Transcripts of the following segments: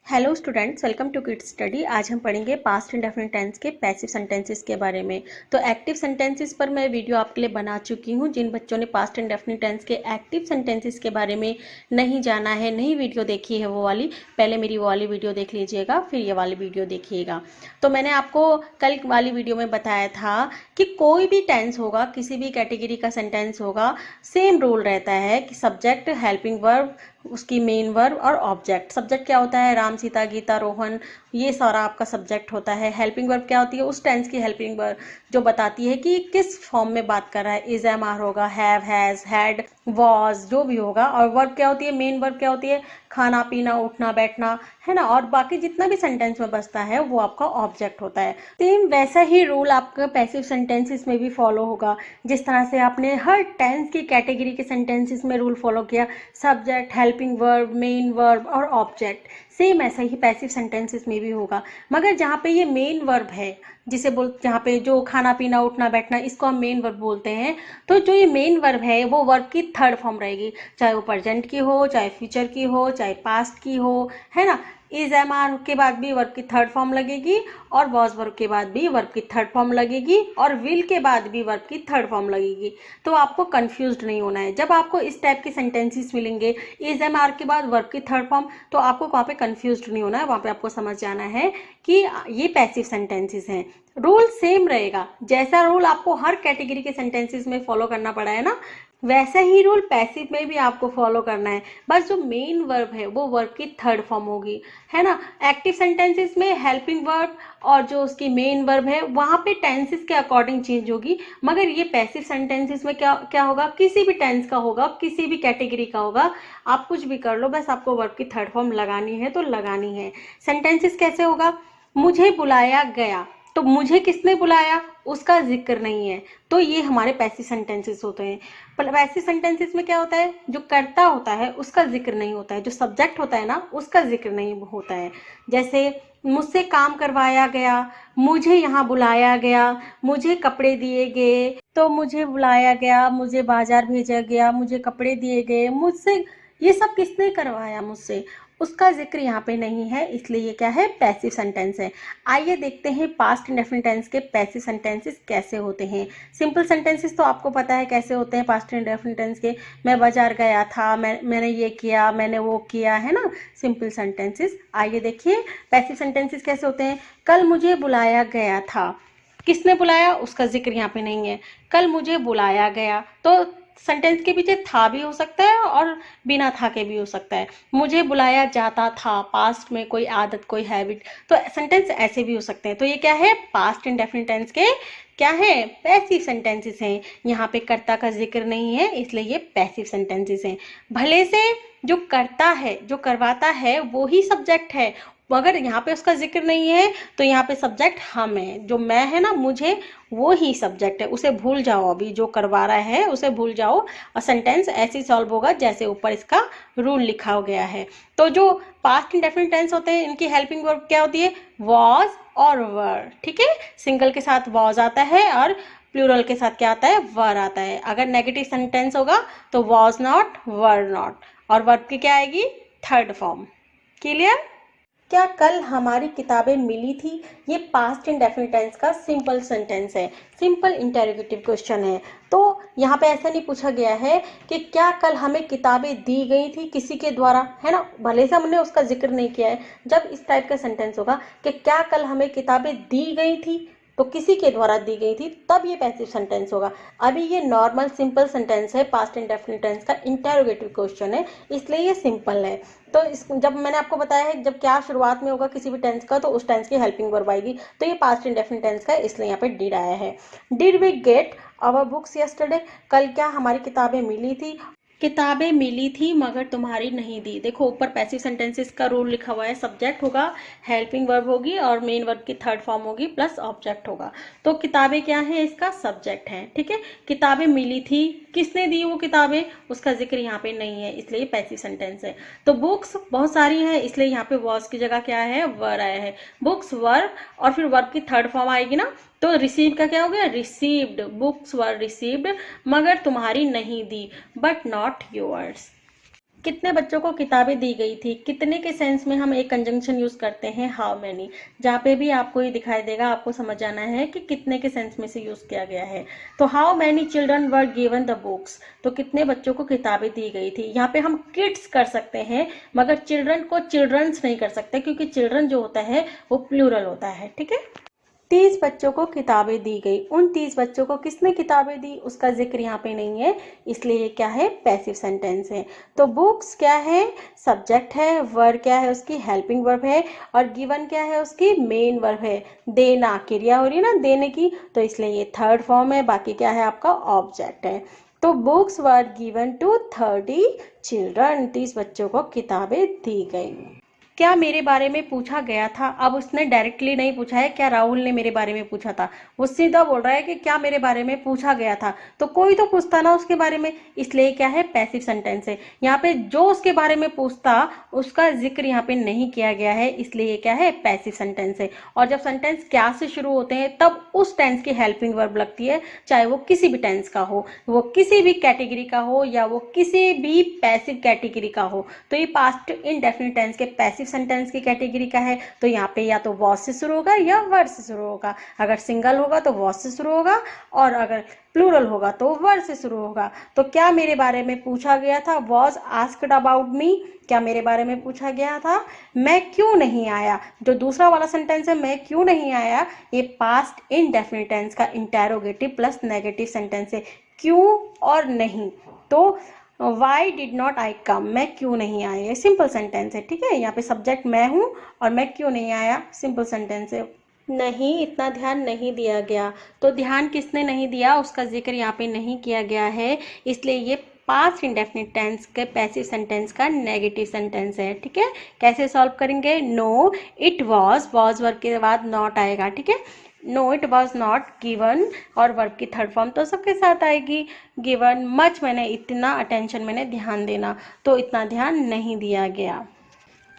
Hello students, welcome to kids study. आज हम पढ़ेंगे पास्ट इंडेफिनिट टेंस के पैसिव सेंटेंसेस के बारे में। तो एक्टिव सेंटेंसेस पर मैं वीडियो आपके लिए बना चुकी हूँ। जिन बच्चों ने पास्ट इंडेफिनिट टेंस के एक्टिव सेंटेंसेस के बारे में नहीं जाना है, नहीं वीडियो देखी है, वो वाली पहले मेरी वो वाली वीडियो देख लीजिएगा, फिर ये वाली वीडियो देखिएगा। तो मैंने आपको कल वाली वीडियो में बताया था कि कोई भी टेंस होगा, किसी भी कैटेगरी का सेंटेंस होगा, सेम रूल रहता है कि सब्जेक्ट, हेल्पिंग वर्ब, उसकी मेन वर्ब और ऑब्जेक्ट। सब्जेक्ट क्या होता है? राम, सीता, गीता, रोहन, ये सारा आपका सब्जेक्ट होता है। हेल्पिंग वर्ब क्या होती है? उस टेंस की हेल्पिंग वर्ब जो बताती है कि किस फॉर्म में बात कर रहा है। इज, एम, आर होगा, हैव, हैज, हैड, वॉज, जो भी होगा। और वर्ब क्या होती है? मेन वर्ब क्या होती है? खाना, पीना, उठना, बैठना, है ना। और बाकी जितना भी सेंटेंस में बचता है वो आपका ऑब्जेक्ट होता है। सेम वैसा ही रूल आपका पैसिव सेंटेंसेस में भी फॉलो होगा। जिस तरह से आपने हर टेंस की कैटेगरी के सेंटेंसेस में रूल फॉलो किया, subject, helping verb, main verb और ऑब्जेक्ट, सेम ऐसा ही पैसिव सेंटेंसेस में भी होगा। मगर जहाँ पे ये मेन वर्ब है, जहाँ पे जो खाना, पीना, उठना, बैठना, इसको हम मेन वर्ब बोलते हैं। तो जो ये मेन वर्ब है वो वर्ब की थर्ड फॉर्म रहेगी, चाहे वो प्रेजेंट की हो, चाहे फ्यूचर की हो, चाहे पास्ट की हो, है ना। इज, एम, आर के बाद भी वर्ब की थर्ड फॉर्म लगेगी, और वॉज वर्ब के बाद भी वर्ब की थर्ड फॉर्म लगेगी, और विल के बाद भी वर्ब की थर्ड फॉर्म लगेगी। तो आपको कंफ्यूज्ड नहीं होना है। जब आपको इस टाइप के सेंटेंसेस मिलेंगे, इज, एम, आर के बाद वर्ब की थर्ड फॉर्म, तो आपको वहाँ पे कंफ्यूज्ड नहीं होना है। वहाँ पे आपको समझ जाना है कि ये पैसिव सेंटेंसेस हैं। रूल सेम रहेगा। जैसा रूल आपको हर कैटेगरी के सेंटेंसेस में फॉलो करना पड़ा है ना, वैसा ही रूल पैसिव में भी आपको फॉलो करना है। बस जो मेन वर्ब है वो वर्ब की थर्ड फॉर्म होगी, है ना। एक्टिव सेंटेंसेस में हेल्पिंग वर्ब और जो उसकी मेन वर्ब है वहाँ पे टेंसेस के अकॉर्डिंग चेंज होगी। मगर ये पैसिव सेंटेंसेस में क्या क्या होगा? किसी भी टेंस का होगा, किसी भी कैटेगरी का होगा, आप कुछ भी कर लो, बस आपको वर्ब की थर्ड फॉर्म लगानी है तो लगानी है। सेंटेंसेस कैसे होगा? मुझे बुलाया गया, तो मुझे किसने बुलाया उसका जिक्र नहीं है, तो ये हमारे पैसिव सेंटेंसेस होते हैं। पैसिव सेंटेंसेस में क्या होता है? जो कर्ता होता है उसका जिक्र नहीं होता है, जो सब्जेक्ट होता है ना उसका जिक्र नहीं होता है। जैसे मुझसे काम करवाया गया, मुझे यहाँ बुलाया गया, मुझे कपड़े दिए गए, तो मुझे बुलाया गया, मुझे बाजार भेजा गया, मुझे कपड़े दिए गए, मुझसे, ये सब किसने करवाया? मुझसे, उसका जिक्र यहाँ पे नहीं है, इसलिए ये क्या है? पैसिव सेंटेंस है। आइए देखते हैं पास्ट इंडेफिनिट टेंस के पैसिव सेंटेंसेस कैसे होते हैं। सिंपल सेंटेंसेस तो आपको पता है कैसे होते हैं पास्ट इंडेफिनिट टेंस के। मैं बाजार गया था, मैंने ये किया, मैंने वो किया, है ना, सिंपल सेंटेंसेस। आइए देखिए पैसिव सेंटेंसेस कैसे होते हैं। कल मुझे बुलाया गया था, किसने बुलाया उसका जिक्र यहाँ पे नहीं है। कल मुझे बुलाया गया, तो सेंटेंस के पीछे था भी हो सकता है और बिना था के भी हो सकता है। मुझे बुलाया जाता था, पास्ट में कोई आदत, कोई हैबिट, तो सेंटेंस ऐसे भी हो सकते हैं। तो ये क्या है? पास्ट इंडेफिनिट टेंस के क्या है? पैसिव सेंटेंसेस हैं। यहाँ पे कर्ता का जिक्र नहीं है, इसलिए ये पैसिव सेंटेंसेस हैं। भले से जो करता है, जो करवाता है, वो ही सब्जेक्ट है, मगर यहाँ पे उसका जिक्र नहीं है, तो यहाँ पे सब्जेक्ट हम है, जो मैं है ना, मुझे, वो ही सब्जेक्ट है। उसे भूल जाओ, अभी जो करवा रहा है उसे भूल जाओ, और सेंटेंस ऐसे सॉल्व होगा जैसे ऊपर इसका रूल लिखा गया है। तो जो पास्ट इंडेफिनिट टेंस होते हैं इनकी हेल्पिंग वर्ब क्या होती है? वॉज और वर, ठीक है। सिंगल के साथ वॉज आता है और प्लूरल के साथ क्या आता है? वर आता है। अगर नेगेटिव सेंटेंस होगा तो वॉज नॉट, वर नॉट, और वर्ब की क्या आएगी? Third form. क्लियर? क्या कल हमारी किताबें मिली थी? ये पास्ट इंडेफिनिट टेंस का सिंपल सेंटेंस है, सिंपल इंटेरोगेटिव क्वेश्चन है। तो यहाँ पे ऐसा नहीं पूछा गया है कि क्या कल हमें किताबें दी गई थी किसी के द्वारा, है ना, भले से हमने उसका जिक्र नहीं किया है। जब इस टाइप का सेंटेंस होगा कि क्या कल हमें किताबें दी गई थी, तो किसी के द्वारा दी गई थी, तब ये पैसिव सेंटेंस होगा। अभी ये नॉर्मल सिंपल सेंटेंस है, पास्ट इंडेफिनिट टेंस का इंटेरोगेटिव क्वेश्चन है, इसलिए ये सिंपल है। तो जब मैंने आपको बताया है जब क्या शुरुआत में होगा किसी भी टेंस का, तो उस टेंस की हेल्पिंग वर्ब आएगी। तो ये पास्ट इंडेफिनिट टेंस का है, इसलिए यहाँ पे डिड आया है। Did we get our books yesterday? कल क्या हमारी किताबें मिली थी? किताबें मिली थी मगर तुम्हारी नहीं दी। देखो ऊपर पैसिव सेंटेंसेस का रूल लिखा हुआ है, सब्जेक्ट होगा, हेल्पिंग वर्ब होगी और मेन वर्ब की थर्ड फॉर्म होगी, प्लस ऑब्जेक्ट होगा। तो किताबें क्या है? इसका सब्जेक्ट है, ठीक है। किताबें मिली थी, किसने दी वो किताबें, उसका जिक्र यहाँ पे नहीं है, इसलिए पैसिव सेंटेंस है। तो बुक्स बहुत सारी है, इसलिए यहाँ पे वॉज की जगह क्या है? वर आया है। बुक्स वर, और फिर वर्ब की थर्ड फॉर्म आएगी ना, तो रिसीव का क्या हो गया? रिसीव्ड। बुक्स वर रिसीव्ड, मगर तुम्हारी नहीं दी, बट नॉट योर्स। कितने बच्चों को किताबें दी गई थी। कितने के सेंस में हम एक कंजंक्शन यूज करते हैं हाउ मैनी। जहाँ पे भी आपको ये दिखाई देगा आपको समझ आना है कि कितने के सेंस में से यूज किया गया है। तो how many children were given the books, तो कितने बच्चों को किताबें दी गई थी। यहाँ पे हम किड्स कर सकते हैं मगर चिल्ड्रन को चिल्ड्रंस नहीं कर सकते क्योंकि चिल्ड्रन जो होता है वो प्लूरल होता है। ठीक है। 30 बच्चों को किताबें दी गई। उन 30 बच्चों को किसने किताबें दी उसका जिक्र यहाँ पे नहीं है, इसलिए ये क्या है, पैसिव सेंटेंस है। तो बुक्स क्या है, सब्जेक्ट है, वर्ब क्या है उसकी, हेल्पिंग वर्ब है, और गिवन क्या है उसकी, मेन वर्ब है। देना क्रिया हो रही है ना देने की, तो इसलिए ये थर्ड फॉर्म है। बाकी क्या है आपका, ऑब्जेक्ट है। तो books were given to 30 children, 30 बच्चों को किताबें दी गई। क्या मेरे बारे में पूछा गया था। अब उसने डायरेक्टली नहीं पूछा है क्या राहुल ने मेरे बारे में पूछा था, वो सीधा बोल रहा है कि क्या मेरे बारे में पूछा गया था। तो कोई तो पूछता ना उसके बारे में, इसलिए क्या है, पैसिव सेंटेंस है। यहाँ पे जो उसके बारे में पूछता उसका जिक्र यहाँ पे नहीं किया गया है, इसलिए क्या है, पैसिव सेंटेंस है। और जब सेंटेंस क्या से शुरू होते हैं तब उस टेंस की हेल्पिंग वर्ब लगती है, चाहे वो किसी भी टेंस का हो, वो किसी भी कैटेगरी का हो या वो किसी भी पैसिव कैटेगरी का हो। तो ये पास्ट इंडेफिनिट टेंस के पैसिव सेंटेंस की कैटेगरी का है। तो यहाँ पे या तो वॉज से शुरू होगा या वर से शुरू होगा। अगर सिंगल होगा तो वॉज से शुरू होगा, और अगर प्लूरल होगा तो वर से शुरू होगा। तो क्या मेरे बारे में पूछा गया था, वॉज आस्क्ड अबाउट मी, क्या मेरे बारे में पूछा गया था। मैं क्यों नहीं आया, जो दूसरा वाला सेंटेंस है मैं क्यों नहीं आया, ये पास्ट इंडेफिनिट टेंस का इंटेरोगेटिव प्लस नेगेटिव सेंटेंस है। क्यों और नहीं, तो वाई डिड नॉट आई कम, मैं क्यों नहीं आया, ये सिंपल सेंटेंस है। ठीक है, यहाँ पे सब्जेक्ट मैं हूँ और मैं क्यों नहीं आया सिंपल सेंटेंस है। नहीं, इतना ध्यान नहीं दिया गया। तो ध्यान किसने नहीं दिया उसका जिक्र यहाँ पे नहीं किया गया है, इसलिए ये पास्ट इंडेफिनिट टेंस के पैसिव सेंटेंस का नेगेटिव सेंटेंस है। ठीक है, कैसे सॉल्व करेंगे, नो इट वॉज वर्ब के बाद नॉट आएगा। ठीक है, no it was not given, और वर्ब की थर्ड फॉर्म तो सबके साथ आएगी, गिवन। मच मैंने इतना, अटेंशन मैंने ध्यान देना, तो इतना ध्यान नहीं दिया गया।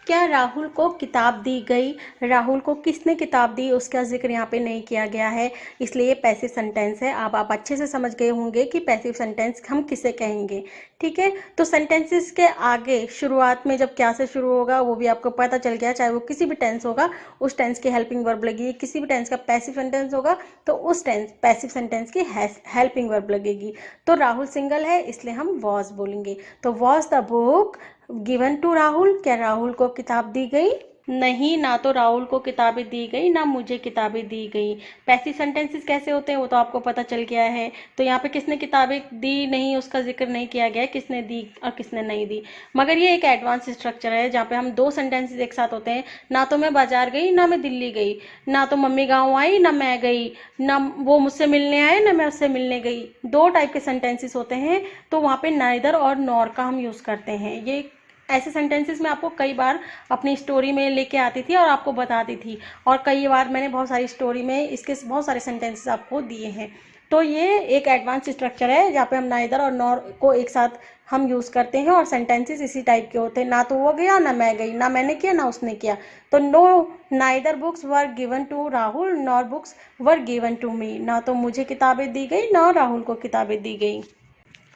क्या राहुल को किताब दी गई, राहुल को किसने किताब दी उसका जिक्र यहाँ पे नहीं किया गया है, इसलिए पैसिव सेंटेंस है। अब आप अच्छे से समझ गए होंगे कि पैसिव सेंटेंस हम किसे कहेंगे। ठीक है, तो सेंटेंसेस के आगे शुरुआत में जब क्या से शुरू होगा वो भी आपको पता चल गया, चाहे वो किसी भी टेंस होगा उस टेंस की हेल्पिंग वर्ब लगेगी, किसी भी टेंस का पैसिव सेंटेंस होगा तो उस टेंस पैसिव सेंटेंस की हेल्पिंग वर्ब लगेगी। तो राहुल सिंगल है इसलिए हम वॉज बोलेंगे। तो was the book given to Rahul, क्या राहुल को किताब दी गई, नहीं, ना तो राहुल को किताबें दी गई ना मुझे किताबें दी गई। पैसिव सेंटेंसेस कैसे होते हैं वो तो आपको पता चल गया है। तो यहाँ पे किसने किताबें दी नहीं उसका जिक्र नहीं किया गया है, किसने दी और किसने नहीं दी। मगर ये एक एडवांस स्ट्रक्चर है जहाँ पे हम दो सेंटेंसेस एक साथ होते हैं, ना तो मैं बाजार गई ना मैं दिल्ली गई, ना तो मम्मी गाँव आई ना मैं गई, ना वो मुझसे मिलने आए ना मैं उससे मिलने गई। दो टाइप के सेंटेंसेस होते हैं, तो वहाँ पे नाइदर और नॉर का हम यूज़ करते हैं। ये ऐसे सेंटेंसेस मैं आपको कई बार अपनी स्टोरी में लेके आती थी और आपको बताती थी, और कई बार मैंने बहुत सारी स्टोरी में इसके बहुत सारे सेंटेंसेस आपको दिए हैं। तो ये एक एडवांस स्ट्रक्चर है जहाँ पे हम नाइदर और नॉर को एक साथ हम यूज़ करते हैं, और सेंटेंसेस इसी टाइप के होते हैं, ना तो वो गया ना मैं गई, ना मैंने किया ना उसने किया। तो no neither books were given to Rahul nor books were given to me, ना तो मुझे किताबें दी गई ना राहुल को किताबें दी गई।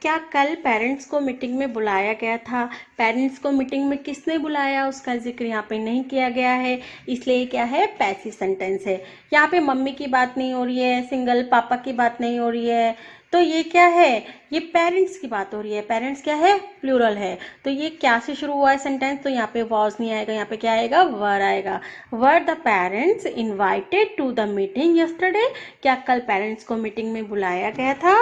क्या कल पेरेंट्स को मीटिंग में बुलाया गया था, पेरेंट्स को मीटिंग में किसने बुलाया उसका जिक्र यहाँ पे नहीं किया गया है, इसलिए क्या है, पैसिव सेंटेंस है। यहाँ पे मम्मी की बात नहीं हो रही है, सिंगल पापा की बात नहीं हो रही है, तो ये क्या है, ये पेरेंट्स की बात हो रही है। पेरेंट्स क्या है, प्लूरल है। तो ये क्या से शुरू हुआ है सेंटेंस, तो यहाँ पे वॉज नहीं आएगा, यहाँ पे क्या आएगा, वर आएगा। Were the parents invited to the meeting yesterday, क्या कल पेरेंट्स को मीटिंग में बुलाया गया था,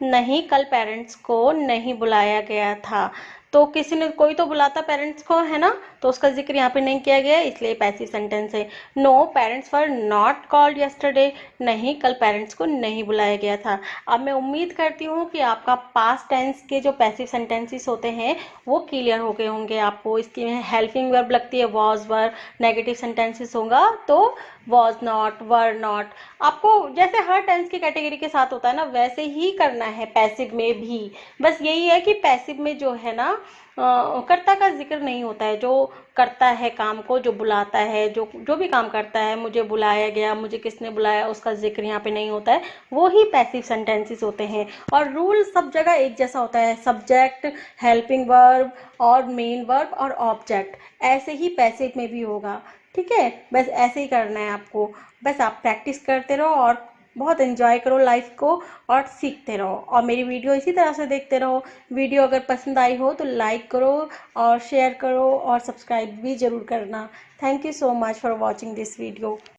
नहीं, कल पेरेंट्स को नहीं बुलाया गया था। तो किसी ने, कोई तो बुलाता पेरेंट्स को, है ना, तो उसका जिक्र यहाँ पे नहीं किया गया, इसलिए पैसिव सेंटेंस है। No parents were not called yesterday, नहीं, कल पेरेंट्स को नहीं बुलाया गया था। अब मैं उम्मीद करती हूँ कि आपका पास्ट टेंस के जो पैसिव सेंटेंसेस होते हैं वो क्लियर हो गए होंगे आपको। इसकी हेल्पिंग वर्ब लगती है वॉज वर, नेगेटिव सेंटेंसेस होगा तो वॉज नॉट, वर नॉट। आपको जैसे हर टेंस की कैटेगरी के साथ होता है ना, वैसे ही करना है पैसिव में भी। बस यही है कि पैसिव में जो है ना कर्ता का जिक्र नहीं होता है। जो करता है काम को, जो बुलाता है, जो भी काम करता है, मुझे बुलाया गया, मुझे किसने बुलाया, उसका जिक्र यहाँ पे नहीं होता है, वो ही पैसिव सेंटेंसेस होते हैं। और रूल सब जगह एक जैसा होता है, सब्जेक्ट, हेल्पिंग वर्ब और मेन वर्ब और ऑब्जेक्ट, ऐसे ही पैसिव में भी होगा। ठीक है, बस ऐसे ही करना है आपको। बस आप प्रैक्टिस करते रहो और बहुत एंजॉय करो लाइफ को और सीखते रहो, और मेरी वीडियो इसी तरह से देखते रहो। वीडियो अगर पसंद आई हो तो लाइक करो और शेयर करो और सब्सक्राइब भी ज़रूर करना। Thank you so much for watching this video.